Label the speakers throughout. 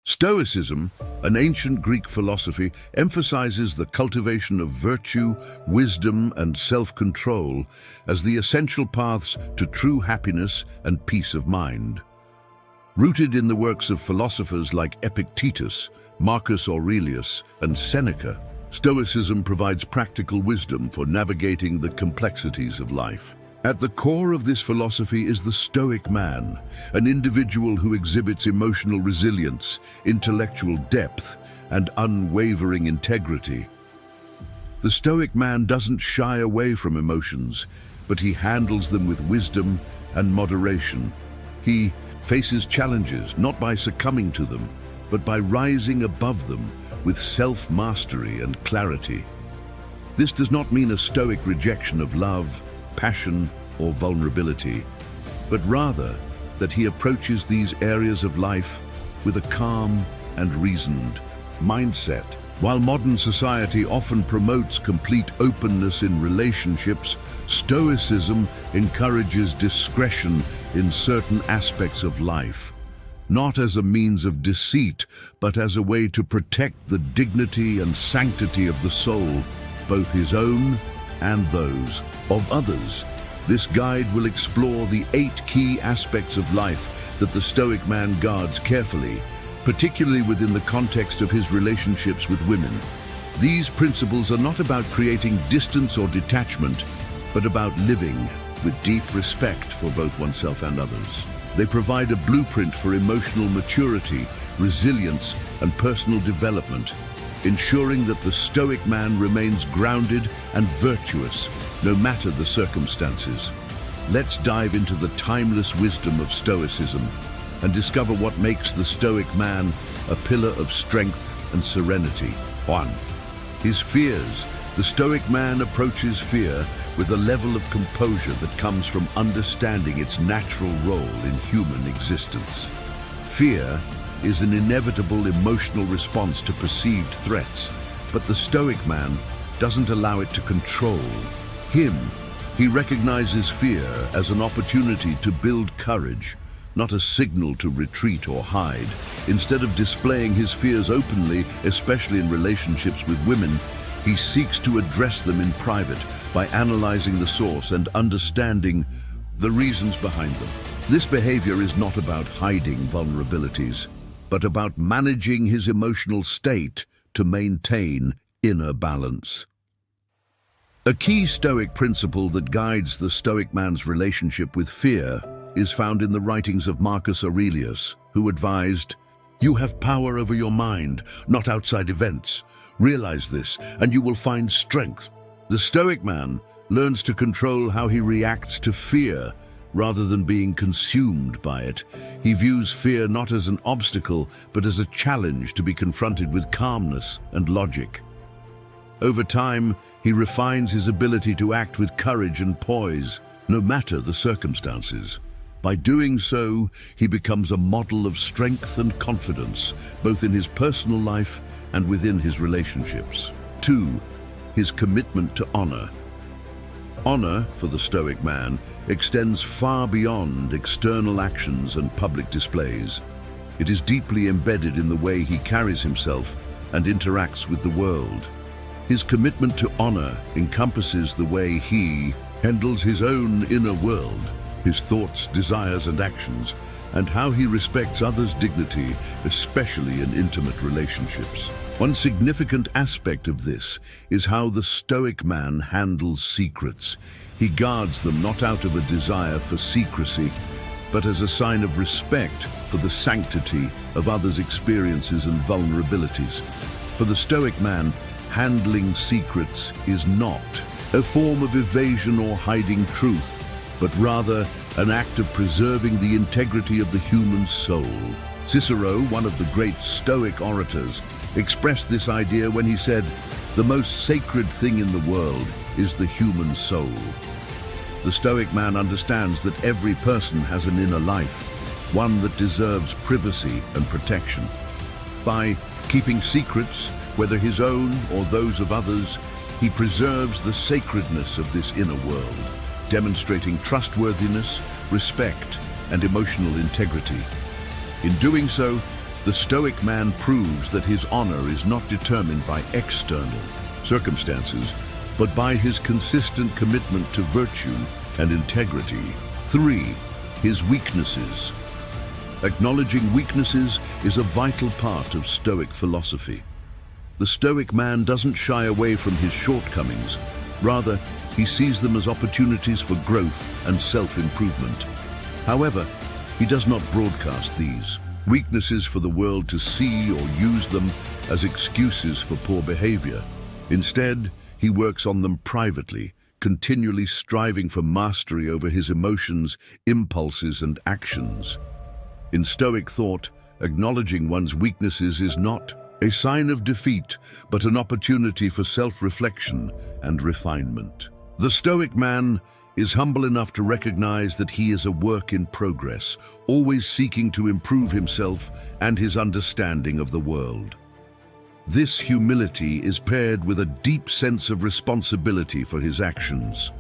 Speaker 1: Stoicism, an ancient Greek philosophy, emphasizes the cultivation of virtue, wisdom, and self-control as the essential paths to true happiness and peace of mind. Rooted in the works of philosophers like Epictetus, Marcus Aurelius, and Seneca, Stoicism provides practical wisdom for navigating the complexities of life. At the core of this philosophy is the Stoic man, an individual who exhibits emotional resilience, intellectual depth, and unwavering integrity. The Stoic man doesn't shy away from emotions, but he handles them with wisdom and moderation. He faces challenges not by succumbing to them, but by rising above them with self-mastery and clarity. This does not mean a Stoic rejection of love, passion, or vulnerability, but rather that he approaches these areas of life with a calm and reasoned mindset. While modern society often promotes complete openness in relationships, Stoicism encourages discretion in certain aspects of life, not as a means of deceit, but as a way to protect the dignity and sanctity of the soul, both his own and those of others. This guide will explore the 8 key aspects of life that the Stoic man guards carefully, particularly within the context of his relationships with women. These principles are not about creating distance or detachment, but about living with deep respect for both oneself and others. They provide a blueprint for emotional maturity, resilience, and personal development, ensuring that the Stoic man remains grounded and virtuous, no matter the circumstances. Let's dive into the timeless wisdom of Stoicism and discover what makes the Stoic man a pillar of strength and serenity. 1. His fears. The Stoic man approaches fear with a level of composure that comes from understanding its natural role in human existence. Fear is an inevitable emotional response to perceived threats, but the Stoic man doesn't allow it to control him. He recognizes fear as an opportunity to build courage, not a signal to retreat or hide. Instead of displaying his fears openly, especially in relationships with women, he seeks to address them in private by analyzing the source and understanding the reasons behind them. This behavior is not about hiding vulnerabilities, but about managing his emotional state to maintain inner balance. A key Stoic principle that guides the Stoic man's relationship with fear is found in the writings of Marcus Aurelius, who advised, "You have power over your mind, not outside events. Realize this, and you will find strength." The Stoic man learns to control how he reacts to fear, rather than being consumed by it. He views fear not as an obstacle, but as a challenge to be confronted with calmness and logic. Over time, he refines his ability to act with courage and poise, no matter the circumstances. By doing so, he becomes a model of strength and confidence, both in his personal life and within his relationships. 2. His commitment to honor. Honor, for the Stoic man, extends far beyond external actions and public displays. It is deeply embedded in the way he carries himself and interacts with the world. His commitment to honor encompasses the way he handles his own inner world, his thoughts, desires, and actions, and how he respects others' dignity, especially in intimate relationships. One significant aspect of this is how the Stoic man handles secrets. He guards them not out of a desire for secrecy, but as a sign of respect for the sanctity of others' experiences and vulnerabilities. For the Stoic man, handling secrets is not a form of evasion or hiding truth, but rather an act of preserving the integrity of the human soul. Cicero, one of the great Stoic orators, expressed this idea when he said, "The most sacred thing in the world is the human soul." The Stoic man understands that every person has an inner life, one that deserves privacy and protection. By keeping secrets, whether his own or those of others, he preserves the sacredness of this inner world, demonstrating trustworthiness, respect, and emotional integrity. In doing so, The Stoic man proves that his honor is not determined by external circumstances, but by his consistent commitment to virtue and integrity. 3. His weaknesses. Acknowledging weaknesses is a vital part of Stoic philosophy. The Stoic man doesn't shy away from his shortcomings. Rather, he sees them as opportunities for growth and self-improvement. However, he does not broadcast these weaknesses for the world to see or use them as excuses for poor behavior. Instead, he works on them privately, continually striving for mastery over his emotions, impulses, and actions. In Stoic thought, acknowledging one's weaknesses is not a sign of defeat, but an opportunity for self-reflection and refinement. The Stoic man is humble enough to recognize that he is a work in progress, always seeking to improve himself and his understanding of the world. This humility is paired with a deep sense of responsibility for his actions.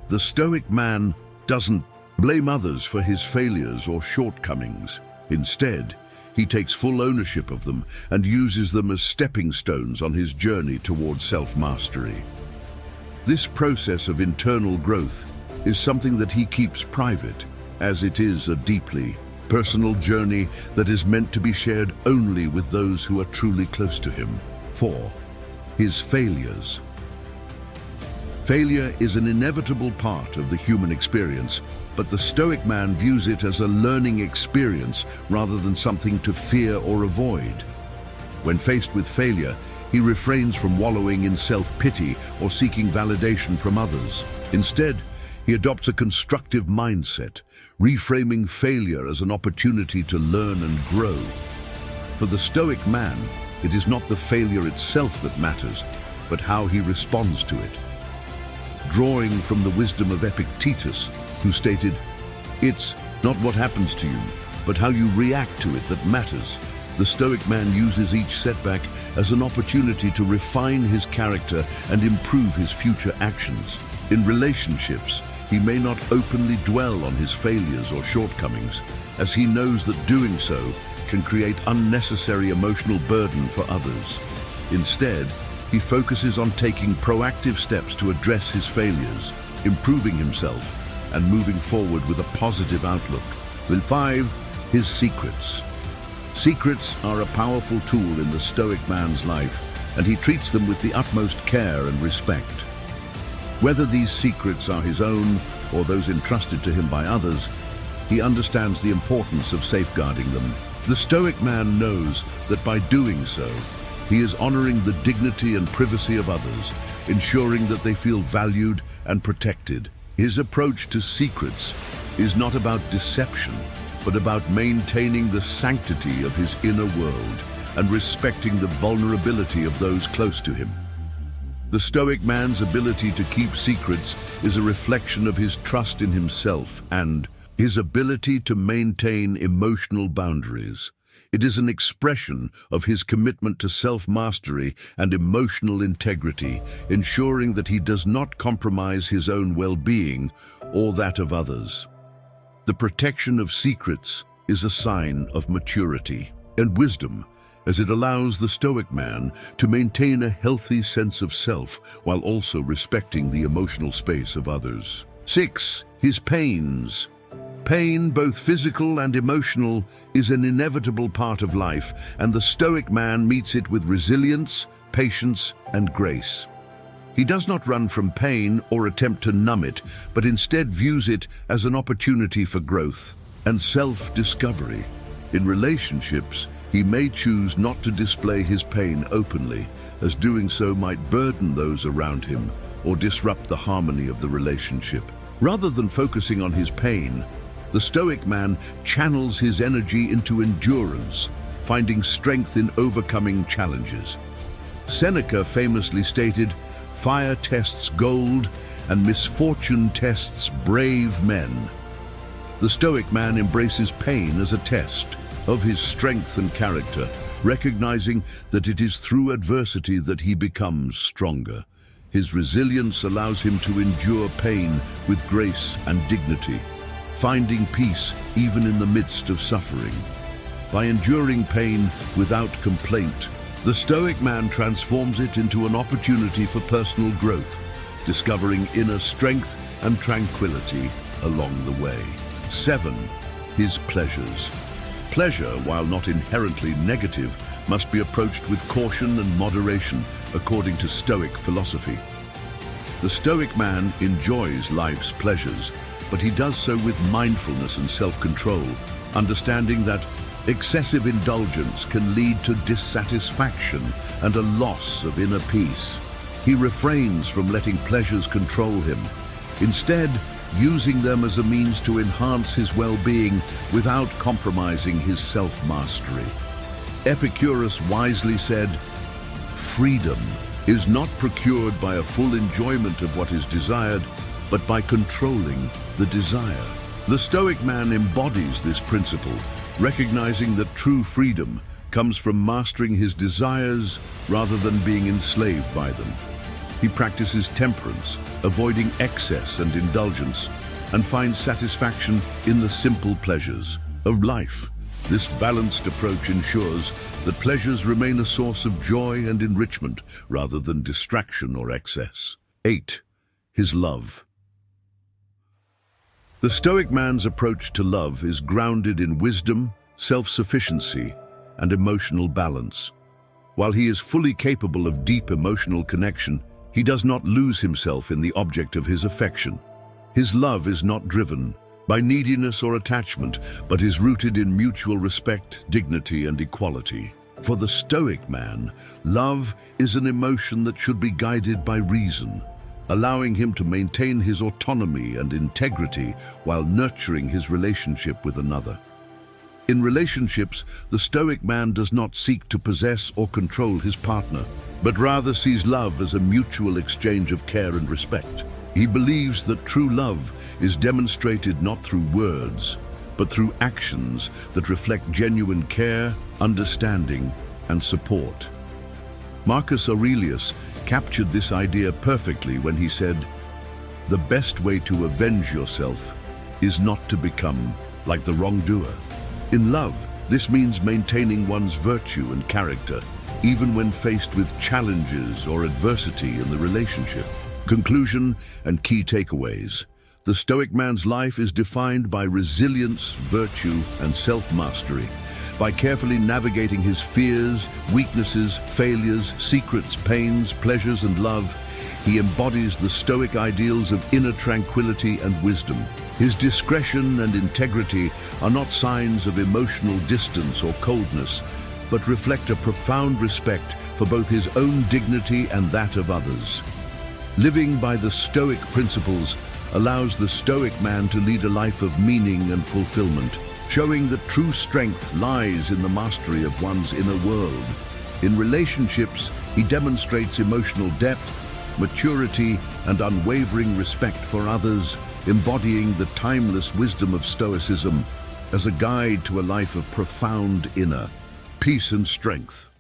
Speaker 1: The Stoic man doesn't blame others for his failures or shortcomings. Instead, he takes full ownership of them and uses them as stepping stones on his journey towards self-mastery. This process of internal growth is something that he keeps private, as it is a deeply personal journey that is meant to be shared only with those who are truly close to him. 4. His failures. Failure is an inevitable part of the human experience, but the Stoic man views it as a learning experience rather than something to fear or avoid. When faced with failure, he refrains from wallowing in self-pity or seeking validation from others. Instead, he adopts a constructive mindset, reframing failure as an opportunity to learn and grow. For the Stoic man, it is not the failure itself that matters, but how he responds to it. Drawing from the wisdom of Epictetus, who stated, "It's not what happens to you, but how you react to it that matters," the Stoic man uses each setback as an opportunity to refine his character and improve his future actions. In relationships, he may not openly dwell on his failures or shortcomings, as he knows that doing so can create unnecessary emotional burden for others. Instead, he focuses on taking proactive steps to address his failures, improving himself, and moving forward with a positive outlook. 5. His secrets. Secrets are a powerful tool in the Stoic man's life, and he treats them with the utmost care and respect. Whether these secrets are his own or those entrusted to him by others, he understands the importance of safeguarding them. The Stoic man knows that by doing so, he is honoring the dignity and privacy of others, ensuring that they feel valued and protected. His approach to secrets is not about deception, but about maintaining the sanctity of his inner world and respecting the vulnerability of those close to him. The Stoic man's ability to keep secrets is a reflection of his trust in himself and his ability to maintain emotional boundaries. It is an expression of his commitment to self-mastery and emotional integrity, ensuring that he does not compromise his own well-being or that of others. The protection of secrets is a sign of maturity and wisdom, as it allows the Stoic man to maintain a healthy sense of self while also respecting the emotional space of others. 6. His pains. Pain, both physical and emotional, is an inevitable part of life, and the Stoic man meets it with resilience, patience, and grace. He does not run from pain or attempt to numb it, but instead views it as an opportunity for growth and self-discovery. In relationships, he may choose not to display his pain openly, as doing so might burden those around him or disrupt the harmony of the relationship. Rather than focusing on his pain, the Stoic man channels his energy into endurance, finding strength in overcoming challenges. Seneca famously stated, "Fire tests gold, and misfortune tests brave men." The Stoic man embraces pain as a test of his strength and character, recognizing that it is through adversity that he becomes stronger. His resilience allows him to endure pain with grace and dignity, finding peace even in the midst of suffering. by enduring pain without complaint. The Stoic man transforms it into an opportunity for personal growth, discovering inner strength and tranquility along the way. 7. His pleasures. Pleasure, while not inherently negative, must be approached with caution and moderation, according to Stoic philosophy. The Stoic man enjoys life's pleasures, but he does so with mindfulness and self-control, understanding that excessive indulgence can lead to dissatisfaction and a loss of inner peace. He refrains from letting pleasures control him, instead using them as a means to enhance his well-being without compromising his self-mastery. Epicurus wisely said, "Freedom is not procured by a full enjoyment of what is desired, but by controlling the desire." The Stoic man embodies this principle, recognizing that true freedom comes from mastering his desires rather than being enslaved by them. He practices temperance, avoiding excess and indulgence, and finds satisfaction in the simple pleasures of life. This balanced approach ensures that pleasures remain a source of joy and enrichment rather than distraction or excess. 8. His love. The Stoic man's approach to love is grounded in wisdom, self-sufficiency, and emotional balance. While he is fully capable of deep emotional connection, he does not lose himself in the object of his affection. His love is not driven by neediness or attachment, but is rooted in mutual respect, dignity, and equality. For the Stoic man, love is an emotion that should be guided by reason, allowing him to maintain his autonomy and integrity while nurturing his relationship with another. In relationships, the Stoic man does not seek to possess or control his partner, but rather sees love as a mutual exchange of care and respect. He believes that true love is demonstrated not through words, but through actions that reflect genuine care, understanding, and support. Marcus Aurelius captured this idea perfectly when he said, "The best way to avenge yourself is not to become like the wrongdoer." In love, this means maintaining one's virtue and character, even when faced with challenges or adversity in the relationship. Conclusion and key takeaways. The Stoic man's life is defined by resilience, virtue, and self-mastery. By carefully navigating his fears, weaknesses, failures, secrets, pains, pleasures, and love, he embodies the Stoic ideals of inner tranquility and wisdom. His discretion and integrity are not signs of emotional distance or coldness, but reflect a profound respect for both his own dignity and that of others. Living by the Stoic principles allows the Stoic man to lead a life of meaning and fulfillment, showing that true strength lies in the mastery of one's inner world. In relationships, he demonstrates emotional depth, maturity, and unwavering respect for others, embodying the timeless wisdom of Stoicism as a guide to a life of profound inner peace and strength.